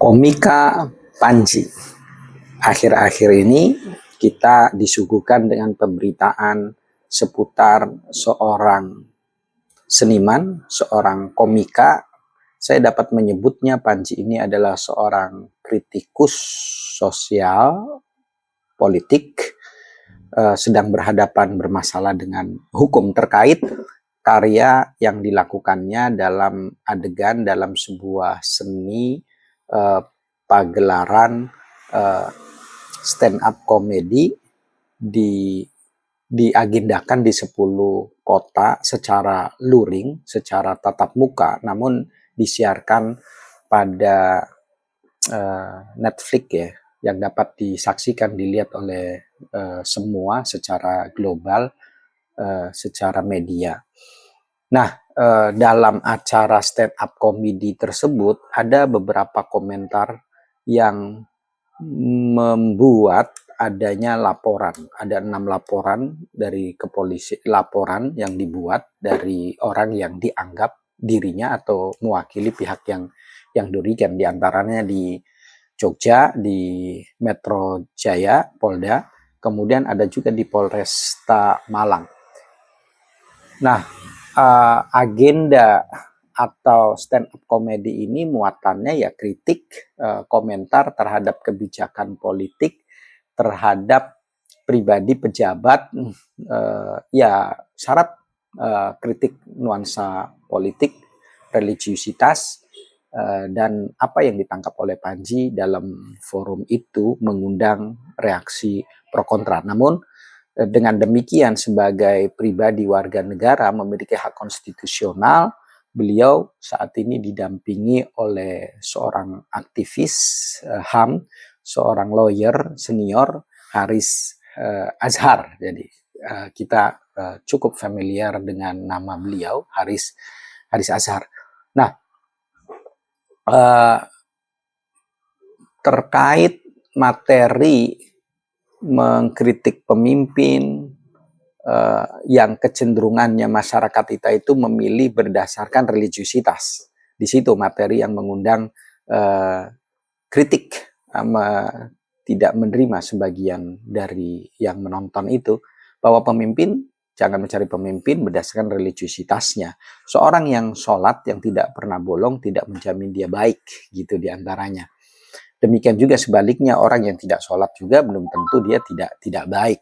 Komika Panji. Akhir-akhir ini kita disuguhkan dengan pemberitaan seputar seorang seniman, seorang komika. Saya dapat menyebutnya Panji ini adalah seorang kritikus sosial, politik, sedang berhadapan bermasalah dengan hukum terkait karya yang dilakukannya dalam adegan dalam sebuah seni pagelaran stand up comedy diagendakan di 10 kota secara luring, secara tatap muka, namun disiarkan pada Netflix ya, yang dapat disaksikan dilihat oleh semua secara global, secara media. Nah, dalam acara stand up comedy tersebut ada beberapa komentar yang membuat adanya laporan. Ada 6 laporan dari kepolisian, laporan yang dibuat dari orang yang dianggap dirinya atau mewakili pihak yang dirugikan, diantaranya di Jogja, di Metro Jaya, Polda, kemudian ada juga di Polresta Malang. Nah, agenda atau stand up comedy ini muatannya ya kritik, komentar terhadap kebijakan politik, terhadap pribadi pejabat, ya syarat kritik nuansa politik, religiusitas, dan apa yang ditangkap oleh Panji dalam forum itu mengundang reaksi pro kontra. Namun dengan demikian, sebagai pribadi warga negara memiliki hak konstitusional, beliau saat ini didampingi oleh seorang aktivis HAM, seorang lawyer senior, Haris Azhar. Jadi kita cukup familiar dengan nama beliau, Haris Azhar. Nah, terkait materi mengkritik pemimpin yang kecenderungannya masyarakat kita itu memilih berdasarkan religiusitas. Di situ materi yang mengundang kritik, tidak menerima sebagian dari yang menonton itu, bahwa pemimpin jangan mencari pemimpin berdasarkan religiusitasnya. Seorang yang sholat, yang tidak pernah bolong, tidak menjamin dia baik, gitu diantaranya. Demikian juga sebaliknya, orang yang tidak sholat juga belum tentu dia tidak baik.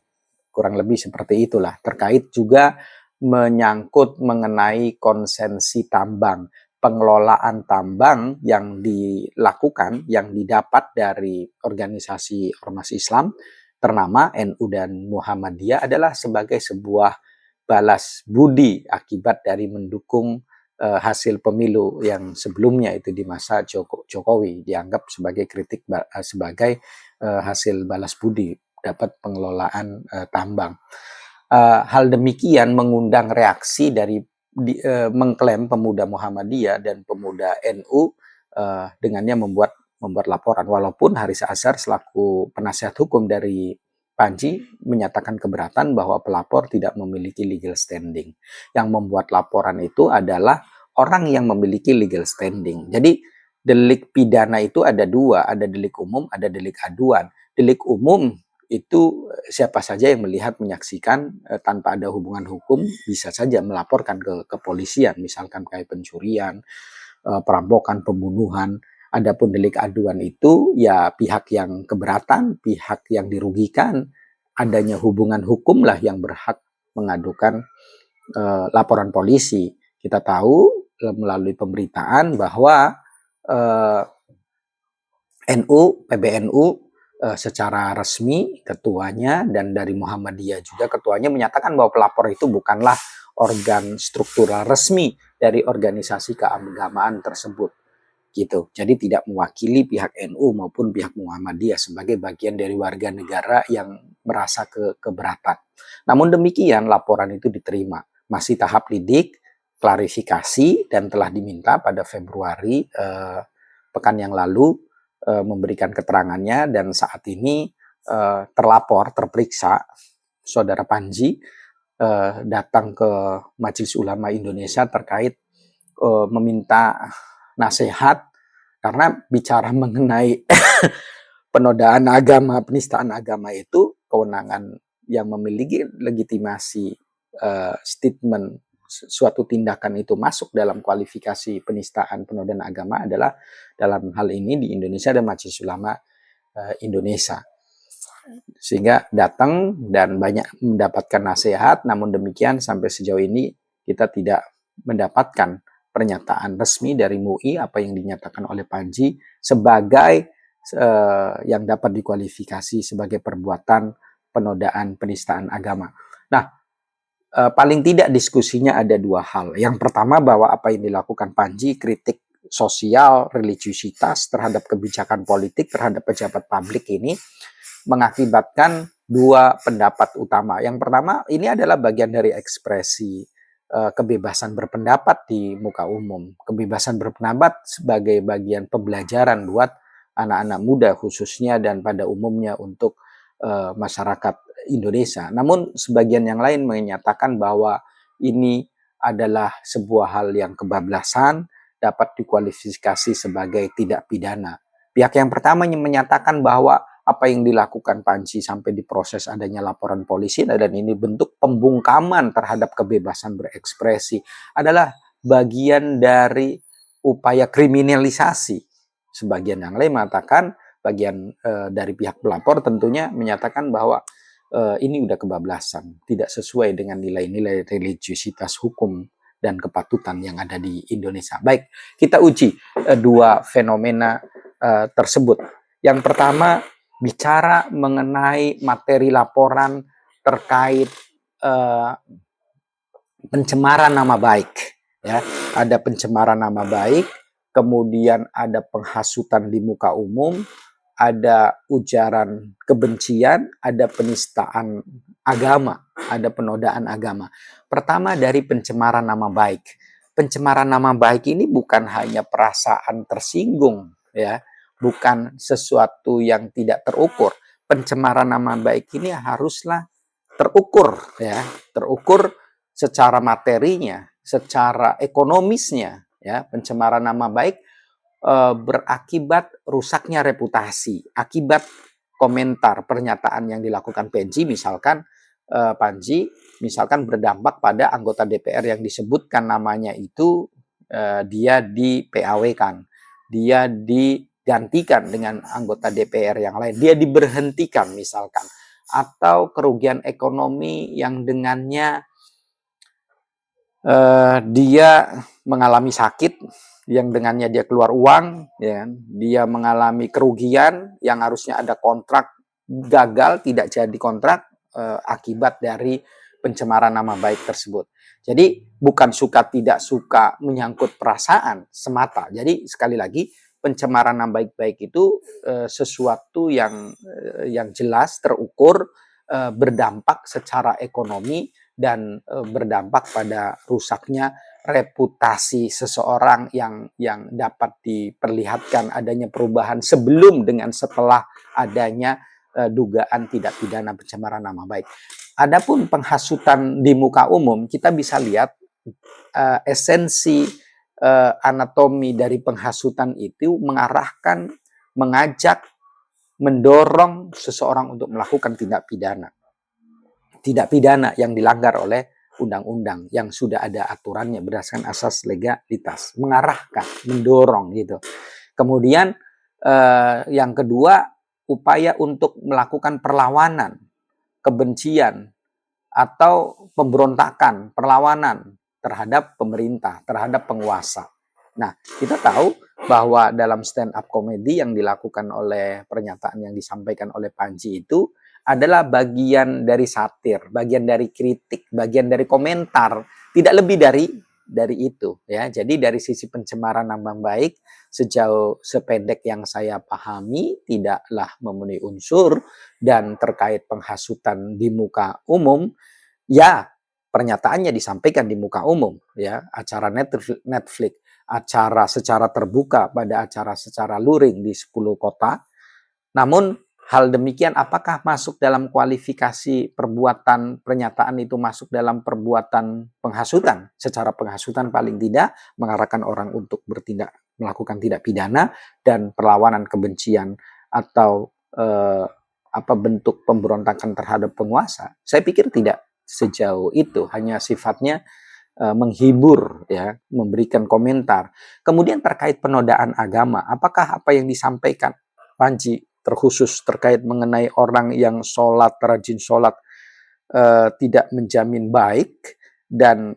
Kurang lebih seperti itulah. Terkait juga menyangkut mengenai konsensi tambang, pengelolaan tambang yang dilakukan, yang didapat dari organisasi ormas Islam ternama NU dan Muhammadiyah adalah sebagai sebuah balas budi akibat dari mendukung hasil pemilu yang sebelumnya itu di masa Jokowi, dianggap sebagai kritik, sebagai hasil balas budi dapat pengelolaan tambang. Hal demikian mengundang reaksi dari mengklaim pemuda Muhammadiyah dan pemuda NU, dengannya membuat laporan, walaupun Haris Azhar selaku penasihat hukum dari Panji menyatakan keberatan bahwa pelapor tidak memiliki legal standing. Yang membuat laporan itu adalah orang yang memiliki legal standing. Jadi delik pidana itu ada 2, ada delik umum, ada delik aduan. Delik umum itu siapa saja yang melihat, menyaksikan tanpa ada hubungan hukum bisa saja melaporkan ke kepolisian, misalkan kayak pencurian, perampokan, pembunuhan. Adapun delik aduan itu ya pihak yang keberatan, pihak yang dirugikan, adanya hubungan hukum lah yang berhak mengadukan laporan polisi. Kita tahu melalui pemberitaan bahwa PBNU secara resmi ketuanya dan dari Muhammadiyah juga ketuanya menyatakan bahwa pelapor itu bukanlah organ struktural resmi dari organisasi keagamaan tersebut. Gitu. Jadi tidak mewakili pihak NU maupun pihak Muhammadiyah sebagai bagian dari warga negara yang merasa keberatan. Namun demikian laporan itu diterima. Masih tahap lidik, klarifikasi, dan telah diminta pada Februari pekan yang lalu memberikan keterangannya, dan saat ini terlapor, terperiksa, Saudara Panji datang ke Majelis Ulama Indonesia terkait meminta nasihat Karena bicara mengenai penodaan agama, penistaan agama itu kewenangan yang memiliki legitimasi statement suatu tindakan itu masuk dalam kualifikasi penistaan penodaan agama adalah dalam hal ini di Indonesia ada Majelis Ulama Indonesia. Sehingga datang dan banyak mendapatkan nasihat, namun demikian sampai sejauh ini kita tidak mendapatkan pernyataan resmi dari MUI apa yang dinyatakan oleh Panji sebagai yang dapat dikualifikasi sebagai perbuatan penodaan penistaan agama. Nah, paling tidak diskusinya ada dua hal. Yang pertama bahwa apa yang dilakukan Panji, kritik sosial, religiusitas terhadap kebijakan politik, terhadap pejabat publik ini mengakibatkan dua pendapat utama. Yang pertama, ini adalah bagian dari ekspresi kebebasan berpendapat di muka umum. Kebebasan berpendapat sebagai bagian pembelajaran buat anak-anak muda khususnya dan pada umumnya untuk masyarakat Indonesia. Namun sebagian yang lain menyatakan bahwa ini adalah sebuah hal yang kebablasan, dapat dikualifikasi sebagai tidak pidana. Pihak yang pertama yang menyatakan bahwa apa yang dilakukan Panji sampai diproses adanya laporan polisi dan ini bentuk pembungkaman terhadap kebebasan berekspresi adalah bagian dari upaya kriminalisasi. Sebagian yang lain mengatakan, bagian dari pihak pelapor tentunya menyatakan bahwa ini udah kebablasan, tidak sesuai dengan nilai-nilai religiusitas hukum dan kepatutan yang ada di Indonesia. Baik, kita uji dua fenomena tersebut. Yang pertama, bicara mengenai materi laporan terkait pencemaran nama baik. Ya, ada pencemaran nama baik, kemudian ada penghasutan di muka umum, ada ujaran kebencian, ada penistaan agama, ada penodaan agama. Pertama dari pencemaran nama baik. Pencemaran nama baik ini bukan hanya perasaan tersinggung, ya, bukan sesuatu yang tidak terukur. Pencemaran nama baik ini haruslah terukur, ya, terukur secara materinya, secara ekonomisnya, ya. Pencemaran nama baik berakibat rusaknya reputasi akibat komentar pernyataan yang dilakukan Panji misalkan Panji misalkan berdampak pada anggota DPR yang disebutkan namanya itu dia di PAW-kan, dia digantikan dengan anggota DPR yang lain, dia diberhentikan misalkan, atau kerugian ekonomi yang dengannya dia mengalami sakit yang dengannya dia keluar uang, ya, dia mengalami kerugian yang harusnya ada kontrak gagal, tidak jadi kontrak akibat dari pencemaran nama baik tersebut. Jadi bukan suka tidak suka menyangkut perasaan semata. Jadi sekali lagi pencemaran nama baik itu sesuatu yang jelas terukur, berdampak secara ekonomi dan berdampak pada rusaknya reputasi seseorang yang dapat diperlihatkan adanya perubahan sebelum dengan setelah adanya dugaan tidak pidana pencemaran nama baik. Adapun penghasutan di muka umum, kita bisa lihat esensi anatomi dari penghasutan itu mengarahkan, mengajak, mendorong seseorang untuk melakukan tindak pidana. Tindak pidana yang dilanggar oleh undang-undang yang sudah ada aturannya berdasarkan asas legalitas, mengarahkan, mendorong gitu. Kemudian yang kedua, upaya untuk melakukan perlawanan, kebencian atau pemberontakan, perlawanan terhadap pemerintah, terhadap penguasa. Nah, kita tahu bahwa dalam stand up comedy yang dilakukan oleh pernyataan yang disampaikan oleh Panji itu adalah bagian dari satir, bagian dari kritik, bagian dari komentar, tidak lebih dari itu, ya. Jadi dari sisi pencemaran nama baik sejauh sependek yang saya pahami tidaklah memenuhi unsur, dan terkait penghasutan di muka umum, ya pernyataannya disampaikan di muka umum, ya, acara Netflix, acara secara terbuka pada acara secara luring di 10 kota. Namun hal demikian apakah masuk dalam kualifikasi perbuatan pernyataan itu masuk dalam perbuatan penghasutan? Secara penghasutan paling tidak mengarahkan orang untuk bertindak melakukan tindak pidana dan perlawanan kebencian atau bentuk pemberontakan terhadap penguasa. Saya pikir tidak sejauh itu, hanya sifatnya menghibur, ya, memberikan komentar. Kemudian terkait penodaan agama, apakah apa yang disampaikan Panji terkhusus terkait mengenai orang yang sholat, rajin sholat, tidak menjamin baik, dan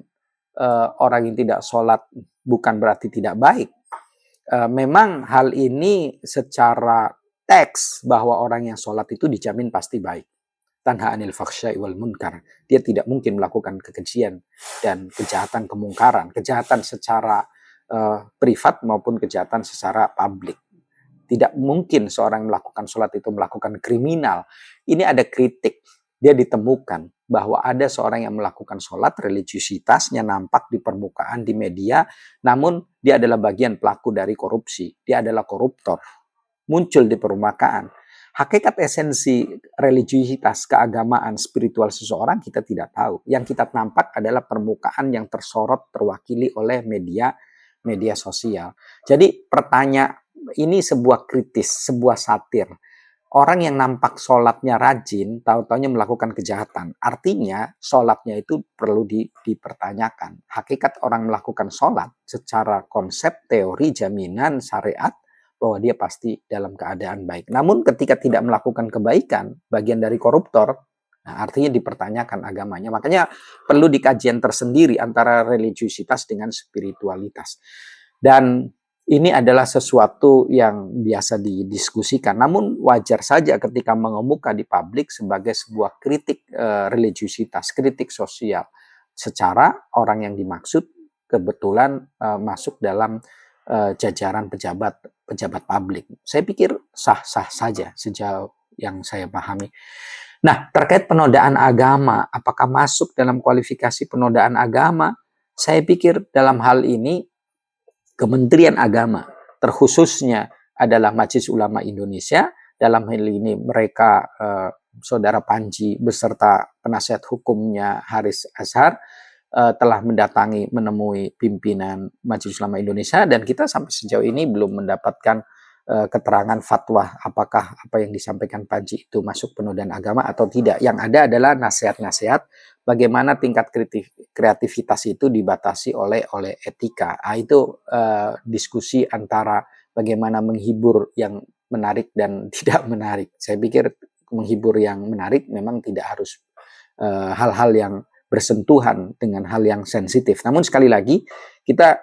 orang yang tidak sholat bukan berarti tidak baik. Memang hal ini secara teks bahwa orang yang sholat itu dijamin pasti baik. Tanha anil fakhsyai wal munkar. Dia tidak mungkin melakukan kekejian dan kejahatan kemungkaran, kejahatan secara privat maupun kejahatan secara publik. Tidak mungkin seorang melakukan sholat itu melakukan kriminal. Ini ada kritik. Dia ditemukan bahwa ada seorang yang melakukan sholat, religiusitasnya nampak di permukaan, di media, namun dia adalah bagian pelaku dari korupsi. Dia adalah koruptor. Muncul di permukaan. Hakikat esensi religiusitas, keagamaan, spiritual seseorang kita tidak tahu. Yang kita nampak adalah permukaan yang tersorot, terwakili oleh media sosial. Jadi pertanyaan ini sebuah kritis, sebuah satir. Orang yang nampak sholatnya rajin, tahu-tahunya melakukan kejahatan. Artinya sholatnya itu perlu dipertanyakan. Hakikat orang melakukan sholat secara konsep, teori, jaminan, syariat, bahwa dia pasti dalam keadaan baik. Namun ketika tidak melakukan kebaikan, bagian dari koruptor, nah artinya dipertanyakan agamanya. Makanya perlu dikajian tersendiri antara religiusitas dengan spiritualitas. Dan ini adalah sesuatu yang biasa didiskusikan. Namun wajar saja ketika mengemuka di publik sebagai sebuah kritik religiusitas, kritik sosial. Secara orang yang dimaksud kebetulan masuk dalam jajaran pejabat publik. Saya pikir sah-sah saja sejauh yang saya pahami. Nah, terkait penodaan agama, apakah masuk dalam kualifikasi penodaan agama? Saya pikir dalam hal ini Kementerian Agama, terkhususnya adalah Majelis Ulama Indonesia, dalam hal ini mereka Saudara Panji beserta penasihat hukumnya Haris Azhar, telah menemui pimpinan Majelis Ulama Indonesia, dan kita sampai sejauh ini belum mendapatkan keterangan fatwa apakah apa yang disampaikan Panji itu masuk penodaan agama atau tidak. Yang ada adalah nasihat-nasihat bagaimana tingkat kreativitas itu dibatasi oleh etika. Itu diskusi antara bagaimana menghibur yang menarik dan tidak menarik. Saya pikir menghibur yang menarik memang tidak harus hal-hal yang bersentuhan dengan hal yang sensitif. Namun sekali lagi, kita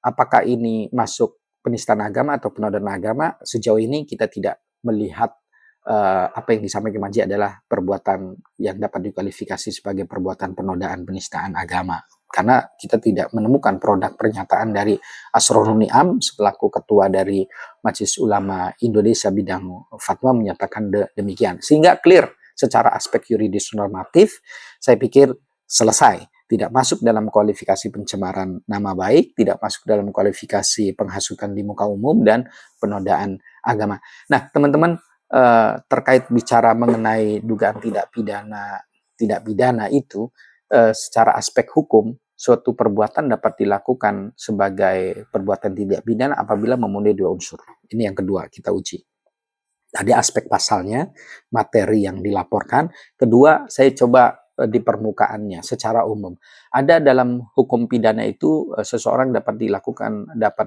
apakah ini masuk penistaan agama atau penodaan agama, sejauh ini kita tidak melihat apa yang disampaikan Panji adalah perbuatan yang dapat dikualifikasi sebagai perbuatan penodaan penistaan agama. Karena kita tidak menemukan produk pernyataan dari Asrorun Ni'am selaku ketua dari Majelis Ulama Indonesia bidang fatwa menyatakan demikian. Sehingga clear secara aspek yuridis normatif, saya pikir selesai. Tidak masuk dalam kualifikasi pencemaran nama baik, tidak masuk dalam kualifikasi penghasutan di muka umum, dan penodaan agama. Nah, teman-teman, terkait bicara mengenai dugaan tidak pidana itu, secara aspek hukum, suatu perbuatan dapat dilakukan sebagai perbuatan tidak pidana apabila memenuhi dua unsur. Ini yang kedua kita uji. Tadi aspek pasalnya, materi yang dilaporkan. Kedua, saya coba di permukaannya secara umum. Ada dalam hukum pidana itu seseorang dapat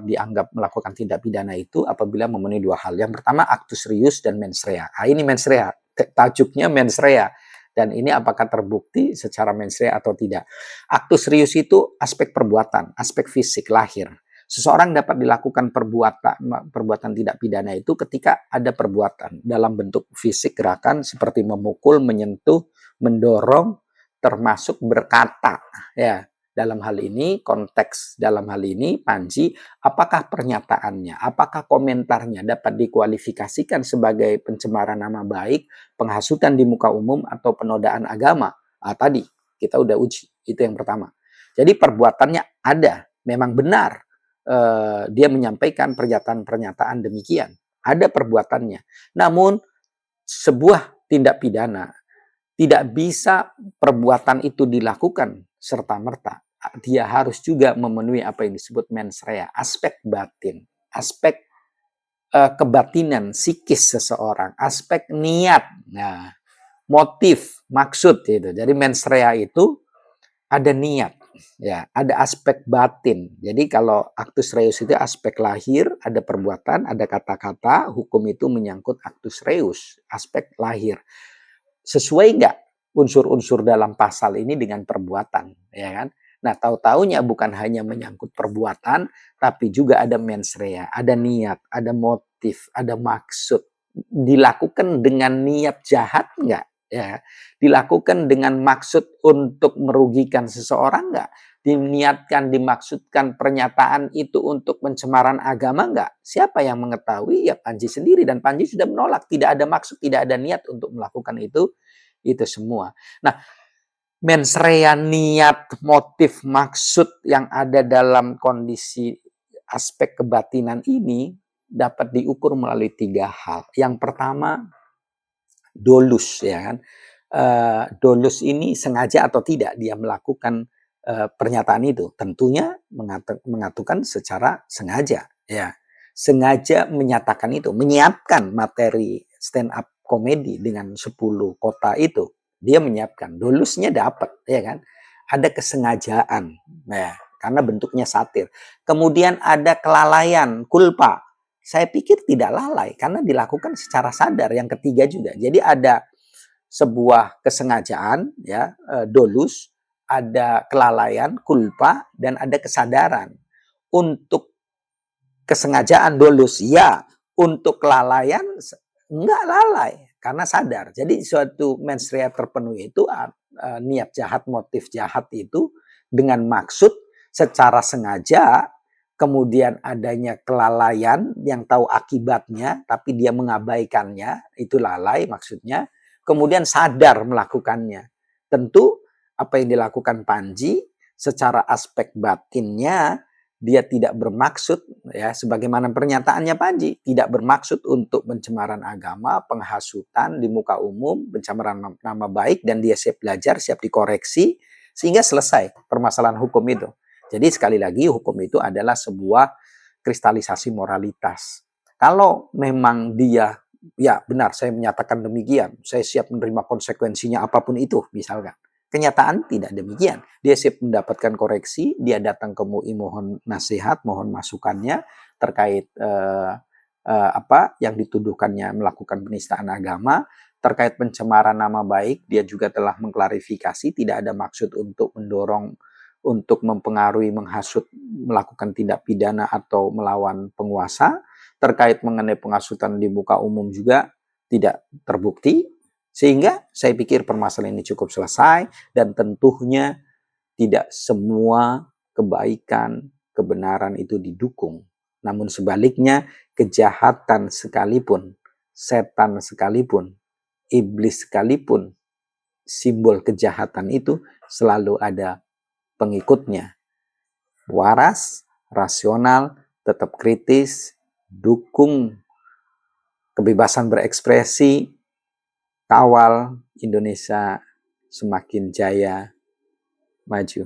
dianggap melakukan tindak pidana itu apabila memenuhi dua hal. Yang pertama, actus reus dan mens rea. Ini mens rea, tajuknya mens rea. Dan ini apakah terbukti secara mens rea atau tidak. Actus reus itu aspek perbuatan, aspek fisik, lahir. Seseorang dapat dilakukan perbuatan tidak pidana itu ketika ada perbuatan dalam bentuk fisik, gerakan seperti memukul, menyentuh, mendorong, termasuk berkata. Ya, dalam hal ini, konteks dalam hal ini, Panji, apakah pernyataannya, apakah komentarnya dapat dikualifikasikan sebagai pencemaran nama baik, penghasutan di muka umum, atau penodaan agama? Tadi kita udah uji, itu yang pertama. Jadi perbuatannya ada, memang benar. Dia menyampaikan pernyataan-pernyataan demikian. Ada perbuatannya. Namun sebuah tindak pidana tidak bisa perbuatan itu dilakukan serta-merta. dia harus juga memenuhi apa yang disebut mens rea, aspek batin, aspek kebatinan psikis seseorang, aspek niat, nah, motif, maksud gitu. Jadi mens rea itu ada niat, ya, ada aspek batin. Jadi kalau actus reus itu aspek lahir, ada perbuatan, ada kata-kata, hukum itu menyangkut actus reus, aspek lahir. Sesuai nggak unsur-unsur dalam pasal ini dengan perbuatan, ya kan? Nah, tahu-taunya bukan hanya menyangkut perbuatan, tapi juga ada mens rea, ada niat, ada motif, ada maksud. Dilakukan dengan niat jahat nggak? Ya, dilakukan dengan maksud untuk merugikan seseorang nggak? Diniatkan, dimaksudkan pernyataan itu untuk pencemaran agama nggak? Siapa yang mengetahui? Ya Panji sendiri, dan Panji sudah menolak. Tidak ada maksud, tidak ada niat untuk melakukan itu semua. Nah, mens rea, niat, motif, maksud yang ada dalam kondisi aspek kebatinan ini dapat diukur melalui 3 hal. Yang pertama, dolus, ya kan. Dolus ini sengaja atau tidak dia melakukan pernyataan itu. Tentunya mengatakan secara sengaja, ya. Sengaja menyatakan itu, menyiapkan materi stand up komedi dengan 10 kota itu. Dia menyiapkan, dolusnya dapat, ya kan. Ada kesengajaan, ya, karena bentuknya satir. Kemudian ada kelalaian, kulpa. Saya pikir tidak lalai karena dilakukan secara sadar. Yang ketiga juga. Jadi ada sebuah kesengajaan, ya, dolus, ada kelalaian, kulpa, dan ada kesadaran. Untuk kesengajaan dolus, ya. Untuk kelalaian, enggak lalai karena sadar. Jadi suatu mens rea terpenuhi itu niat jahat, motif jahat itu dengan maksud secara sengaja, kemudian adanya kelalaian yang tahu akibatnya tapi dia mengabaikannya, itu lalai maksudnya. Kemudian sadar melakukannya. Tentu apa yang dilakukan Panji secara aspek batinnya dia tidak bermaksud, ya, sebagaimana pernyataannya Panji, tidak bermaksud untuk pencemaran agama, penghasutan di muka umum, pencemaran nama baik, dan dia siap belajar, siap dikoreksi sehingga selesai permasalahan hukum itu. Jadi sekali lagi hukum itu adalah sebuah kristalisasi moralitas. Kalau memang dia, ya benar saya menyatakan demikian, saya siap menerima konsekuensinya apapun itu misalkan. Kenyataan tidak demikian. Dia siap mendapatkan koreksi, dia datang ke MUI mohon nasihat, mohon masukannya terkait apa yang dituduhkannya melakukan penistaan agama, terkait pencemaran nama baik, dia juga telah mengklarifikasi tidak ada maksud untuk mendorong, untuk mempengaruhi, menghasut, melakukan tindak pidana atau melawan penguasa. Terkait mengenai penghasutan di muka umum juga tidak terbukti. Sehingga saya pikir permasalahan ini cukup selesai, dan tentunya tidak semua kebaikan, kebenaran itu didukung. Namun sebaliknya, kejahatan sekalipun, setan sekalipun, iblis sekalipun, simbol kejahatan itu selalu ada pengikutnya. Waras, rasional, tetap kritis, dukung kebebasan berekspresi, kawal Indonesia semakin jaya maju.